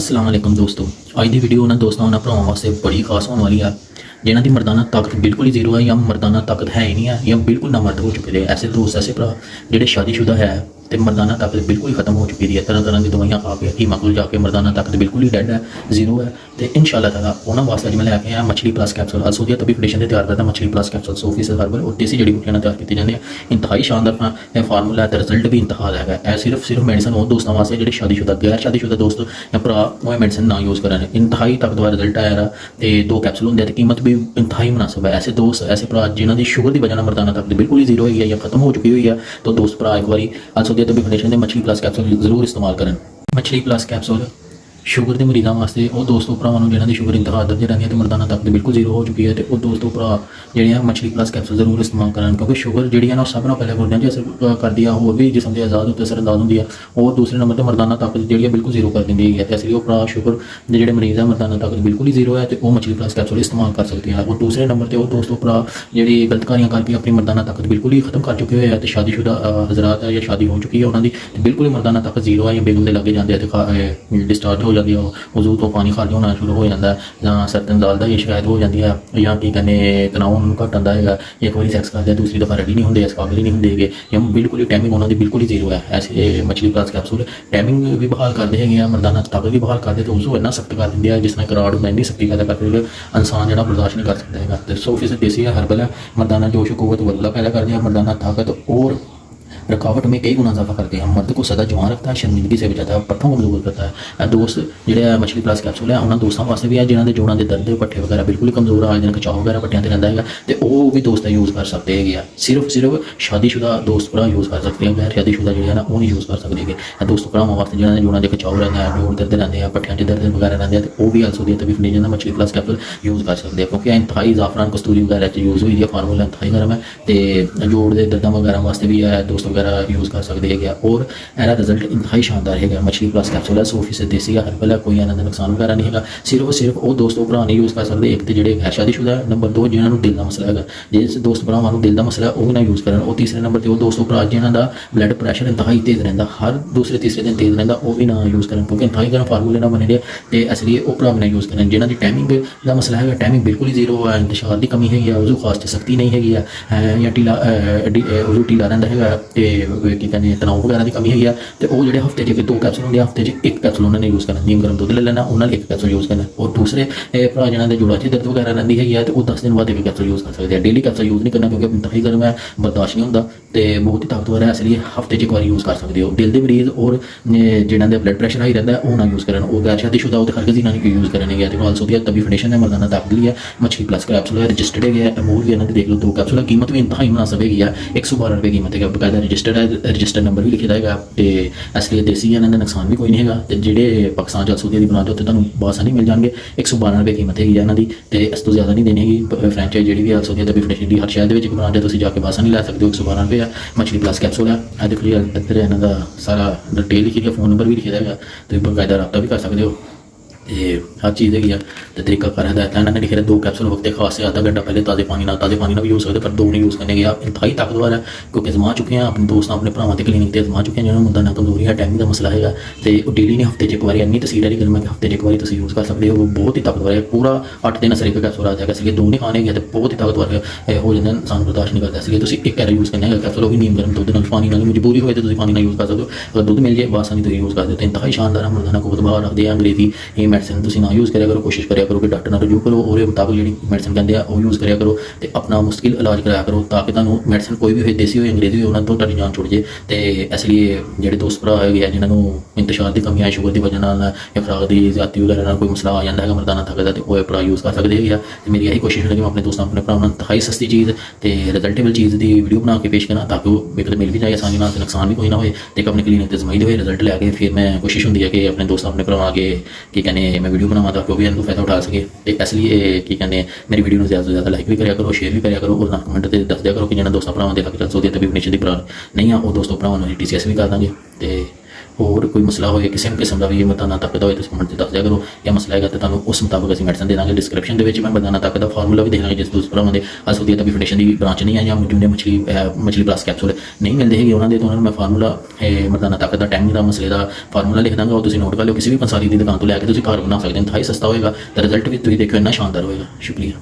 अस्सलाम वालेकुम दोस्तों। आज की वीडियो उन्होंने दोस्तों उन्होंने भरावां वास्ते बड़ी खास होने वाली है जिन्हों की मर्दाना ताकत बिल्कुल ही जीरो है या मर्दाना ताकत है ही नहीं है या बिल्कुल ना मर्द हो चुके हैं। ऐसे दोस्त ऐसे भरा जो शादीशुदा है तो मर्दाना ताकत बिल्कुल ही खत्म हो चुकी है। तरह तरह की दवाइयां खा के हीमा को जाके मर्दाना ताकत बिल्कुल ही डेड है, जीरो है। तो इंशाअल्लाह ताला उन्होंने वास्ते अज मैं लैके आया मछली प्लस कैप्सूल। अल सऊदी तभी फाउंडेशन से तैयार करता मछली प्लस कैप्सूल 100% हर्बल और देसी जड़ी बूटियां तैयार की जाती हैं। इंतहाई शानदार फार्मूला है, रिजल्ट भी इंतहा है। सिर्फ मेडिसिन वो दोस्तों वास्ते जो शादीशुदा गैर शादीशुदा दोस्त या भरा वो मेडिसिन ना यूज़ करें। इंतहाई ताकतवर रिजल्ट आया तो 2 कैप्सूल होंगे, कीमत भी इंतहाई मुनासिब है। ऐसे दोस्त ऐसे भरा जिन्हों की शुगर की वजह मर्दाना ताकत बिल्कुल ही जीरो हुई है या खत्म हो चुकी हुई है, तो दोस्त भरा एक बार अल सऊदी तभी फाउंडेशन के मछली प्लस कैप्सूल जरूर इस्तेमाल करें। मछली प्लस कैप्सूल शुगर के मरीजों वास्ते वो दोस्तों भरावां जिन्हों की शुगर इंतहा दर्ज रहती है तो मर्दाना ताकत बिल्कुल जीरो हो चुकी है, तो वो दोस्तों भरा जो मछली प्लस कैप्सूल जरूर इस्तेमाल करें। क्योंकि शुगर जी ना सब ना पहले गुर्दियां असर कर दी है, होर भी जिसम के आजाद होते असर अंदाज होंगी है। और दूसरे नंबर पर मर्दाना ताकत जी बिल्कुल जीरो कर दी है। तो इसलिए भरा शुगर के जो मरीज है मर्दाना ताकत बिल्कुल ही जीरो है, तो वो मछली प्लस कैप्सूल इस्तेमाल कर सकते हैं। और दूसरे नंबर पर वो दोस्तों भरा जी गलतकारियां करके अपनी मर्दाना ताकत बिल्कुल ही खत्म कर चुके हुए हैं। तो शादीशुदा हजरात है या शादी हो चुकी है उन्होंने बिल्कुल ही मर्दाना ताकत जीरो है या बेगल के लागे जाते हैं तो डिस्चार्ज हो जाती है, वजू तो पानी खाली होना शुरू हो जाता है, या सर्दन दाल का शिकायत हो जाती है, या की कहने तनाव घट आता है। एक बार सैक्स करते हैं दूसरी दफा रेडी नहीं होंगे, इस काबिल ही नहीं होंगे, या बिल्कुल ही टाइमिंग उन्होंने बिल्कुल ही जीरो है। ऐसे मछली प्लस कैप्सूल टाइमिंग भी बहाल करते हैं, मर्दाना ताकत भी बहाल करते, तो उसको इन्ना सख्त कर देंगे जिसमें कराड़ होता है, इन्नी सख्ती पैदा करते हैं इंसान जो बर्दाश्त नहीं कर सकता है। तो 100% देसी है, हर्बल है, मर्दाना जोश कुव्वत वल्ला पैदा कर दिया, मर्दाना ताकत और रुकावट में कई गुना इजाफा करते हैं, मर्द को सदा जवान रखता है, शर्मिंदगी से बचाता है, पट्ठों को मजबूत करता है। दोस्त जो मछली प्लस कैप्सूल है उन्होंने दोस्तों वास्ते भी है जिन्होंने जोड़ों के दर्द पट्ठे वगैरह बिल्कुल कमजोर आ जाए, खचाव वगैरह पट्टियां रहता है, तो वो भी दोस्त यूज़ कर सकते हैं। सिर्फ शादीशुदा दोस्त भरा यूज़ कर सकते हैं, गैर शादीशुदा जो है ना वो नहीं यूज़ कर सकते हैं। दोस्त भरावां वास्ते जिन्होंने जोड़ों के खचाव रहता है, जोड़ दर्द रहते हैं, पट्टियां दर्द वगैरह रहते हैं, तो वो भी अल सऊदी तभी फाउंडेशन मछली प्लस कैप्सूल यूज़ कर सकते हैं। क्योंकि इंतहाई जाफरान कस्तूरी वगैरह यूज़ हुई है, फार्मूला इंतहाई गर्म है, तो जोड़ के दर्द वगैरह वास्ते भी है दोस्त वगैरह यूज़ कर सकते हैं। और एरा रिजल्ट इंतहाई शानदार है। मछली प्लस कैप्सूल है 100% देसी है, हर्बल है, कोई इन्होंने नुकसान वगैरह नहीं है। सिर्फ वो दोस्तों भरा नहीं यूज़ कर सकते, एक तो जो गैर शादीशुदा है, नंबर 2 जिन्होंने दिल का मसला है, जिस दोस्त भरावां दिल का मसला है वो भी ना यूज़ करें। और तीसरे नंबर पर वो दोस्तों भरा जिन्हों का ब्लड प्रैशर इंतहाई तेज़ रहता, हर दूसरे तीसरे दिन तेज़ रहता, वो भी ना यूज़ करें। क्योंकि इंतहाई गर्म फार्मूले ना बने रहे, तो इसलिए वो भरा भी ना यूज़ करें। जिन्होंने टाइमिंग का मसला है, टाइमिंग बिल्कुल ही जीरो है, इंतशार की कमी है, उजू खास से सख्ती नहीं है, या ढीला उजू ढीला रहता है, तो की कहते तनाव वगैरह की कमी है, तो वो जो हफ्ते 2 कैप्सूल होंगे, हफ्ते 1 कैप्सूल उन्होंने यूज़ करना, नीम गर्म दुध ले लेना, उन्होंने 1 कैप्सूल यूज़ करना। और दूसरे भरा जिन्होंने जोड़ा च दर्द वगैरह रहती है तो वो 10 दिन बाद 1 कैप्सूल यूज़ कर सकते हैं। डेली कैप्सूल यूज़ नहीं करना क्योंकि इंतहाई गर्म है, बर्दाश्त नहीं होता, तो बहुत ही ताकतवर है, इसलिए हफ्ते 1 बार यूज़ कर सकते हो। दिल के मरीज और जिन्होंने ब्लड प्रैशर हाई रहता है वो ना यूज़ करें, और गैर शादीशुदा हो तो हरगिज़ ही ना यूज़ करेंगे। तो अल सऊदी तभी फाउंडेशन है मर्दाना ताकत लिया मछली प्लस कैप्सूल है, रजिस्टर्ड है, अमूल भी इन्होंने देख लो 2 कैप्सूल है, कीमत भी इंतहाई मुनासिब है, 112 रुपये कीमत है, बकायदा रजिस्टर्ड है, रजिस्टर्ड नंबर भी लिखे जाएगा। तो इसलिए देसी है, इन्होंने नुकसान भी कोई नहीं है। तो जो पाकिस्तान अल सऊदी की बनाते होते तुम बासानी मिल जाएंगे, 112 रुपये कीमत है इन्हों की, तो इस तो ज़्यादा नहीं देनी है। फ्रेंचाइज जी भी अल सऊदी तभी फाउंडेशन की हर शहर में बनाते तुम जाके बासानी लै सकते हो, 112 रुपये है। मछली प्लस कैप्सूल है, देखो इधर इन्हों का सारा डिटेल लिखी है, फोन नंबर भी लिखे जाएगा, तो बकायदा रब्ता भी कर सकते हो। हर चीज़ है तो तरीका कर हिदायत इन्होंने लिखे 2 कैप्सूल वक्त खास से आधा घंटा पहले ताज़े पानी ना भी यूज़ करते, पर 2 नहीं यूज़ करने गया। इंतहाई ताकतवर है क्योंकि आजमा चुके हैं अपने दोस्त अपने भरावां की क्लीनिक से आजमा चुके हैं, जिन्होंने मर्दाना कमजोरी है, टाइमिंग का मसला है, तो डेली नहीं हफ्ते 1 बार इन्नी तसीर है गर्म है कि हफ्ते 1 बार तुम यूज़ कर सकते हो। वो बहुत ही ताकतवर है, पूरा 8 दिन असर 1 कैप्सूल आ जाएगा, इसलिए 2 नहीं खाने गया तो बहुत ही ताकतवर हो जाता है, इंसान बर्दाश्त नहीं करता। इसलिए तुम 1 कैरा यूज़ करना है कैप्सूल, भी नीम गर्म दुध पानी ना मजबूरी हो तो पानी ना यूज़ कर सकते हो, अगर दुध मिल जाए बासानी तो यूज़ कर देते। इंतहाई शानदार मर्दाना को बाहर रखते हैं। अंग्रेजी ये मेडिसिन तुम ना यूज़ करा करो, कोशिश करा करो कि डॉक्टर ना रजू करो और मुताबिक जी मेडिसिन कहते हैं वो यूज़ करा करो, तो अपना मुश्किल इलाज कराया करो ताकि तुम मेडिसिन कोई भी हो देसी हो अंग्रेजी हो उन्होंने तो तुहाडी जान छुट जाए। तो इसलिए जो दोस्त भरा है जिन्होंने इंतशार की कमी है, शुगर की वजह या खुराक की ज्यादती वगैरह कोई मसला आ जाता है मर्दाना ताकत, तो वो भरा यूज़ कर सकते हैं। तो मेरी यही कोशिश है कि मैं अपने दोस्तों अपने भरावां इंतहाई सस्ती चीज़ तो रिजल्टेबल चीज़ की वीडियो बना के पेश करा ताकि वो एक मिल भी जाए आसानी ना, नुकसान भी कोई ना हो, तो अपनी क्लीनिक से जमाई दे रिजल्ट लैके फिर मैं कोशिश होंगी है कि अपने दोस्तों अपने भरावां के की कहने मैं वीडियो बनावा ताकि वो भी इनको फायदा उठा सके। तो इसलिए की कहने मेरी वीडियो में ज़्यादा से ज़्यादा लाइक भी करा करो, शेयर भी करा करो, और कमेंट से दस दिया करो कि जिन्होंने दोस्तों भरावां देखा कि चल सऊदी तभी फाउंडेशन की भरा नहीं है वो दोस्तों भरावां TCS भी कर देंगे। तो ਹੋਰ ਕੋਈ ਮਸਲਾ ਹੋਏ ਕਿਸੇ ਵੀ ਕਿਸਮ ਦਾ ਵੀ ਮਰਦਾਨਾ ਤਾਕਤ ਦਾ ਹੋਏ ਤੁਸੀਂ ਕਮੈਂਟ 'ਚ ਦੱਸ ਦਿਆ ਕਰੋ, ਜਾਂ ਮਸਲਾ ਹੈਗਾ ਤਾਂ ਤੁਹਾਨੂੰ ਉਸ ਮੁਤਾਬਕ ਅਸੀਂ ਮੈਡੀਸਨ ਦੇ ਦਾਂਗੇ। ਡਿਸਕ੍ਰਿਪਸ਼ਨ ਦੇ ਵਿੱਚ ਮੈਂ ਮਰਦਾਨਾ ਤਾਕਤ ਦਾ ਫਾਰਮੂਲਾ ਵੀ ਦੇ ਦਾਂਗੇ, ਜਿਸ ਦੋਸਤ ਭਰਾਵਾਂ ਦੇ ਅਸਲ ਦੀ ਫਾਊਂਡੇਸ਼ਨ ਦੀ ਬ੍ਰਾਂਚ ਨਹੀਂ ਹੈ ਜਾਂ ਜੂਨੇ ਮਛਲੀ ਪਲੱਸ ਕੈਪਸੂਲ ਨਹੀਂ ਮਿਲਦੇ ਹੈਗੇ ਉਹਨਾਂ ਦੇ, ਤਾਂ ਉਹਨਾਂ ਨੂੰ ਮੈਂ ਫਾਰਮੂਲਾ ਮਰਦਾਨਾ ਤਾਕਤ ਦਾ ਟੈਂਗ ਦਾ ਮਸਲੇ ਦਾ ਫਾਰਮੂਲਾ ਲਿਖ ਦਾਂਗਾ, ਉਹ ਤੁਸੀਂ ਨੋਟ ਕਰ ਲਿਓ। ਕਿਸੇ ਵੀ ਪੰਸਾਰੀ ਦੀ ਦੁਕਾਨ ਤੋਂ ਲੈ ਕੇ ਤੁਸੀਂ ਘਰ ਬਣਾ ਸਕਦੇ ਹੋ, ਇੰਤਹਾਈ ਸਸਤਾ ਹੋਏਗਾ, ਤਾਂ ਰਿਜ਼ਲਟ ਵੀ ਤੁਸੀਂ ਦੇਖਿਓ ਇੰਨਾ ਸ਼ਾਨਦਾਰ ਹੋਏਗਾ। ਸ਼ੁਕਰੀਆ।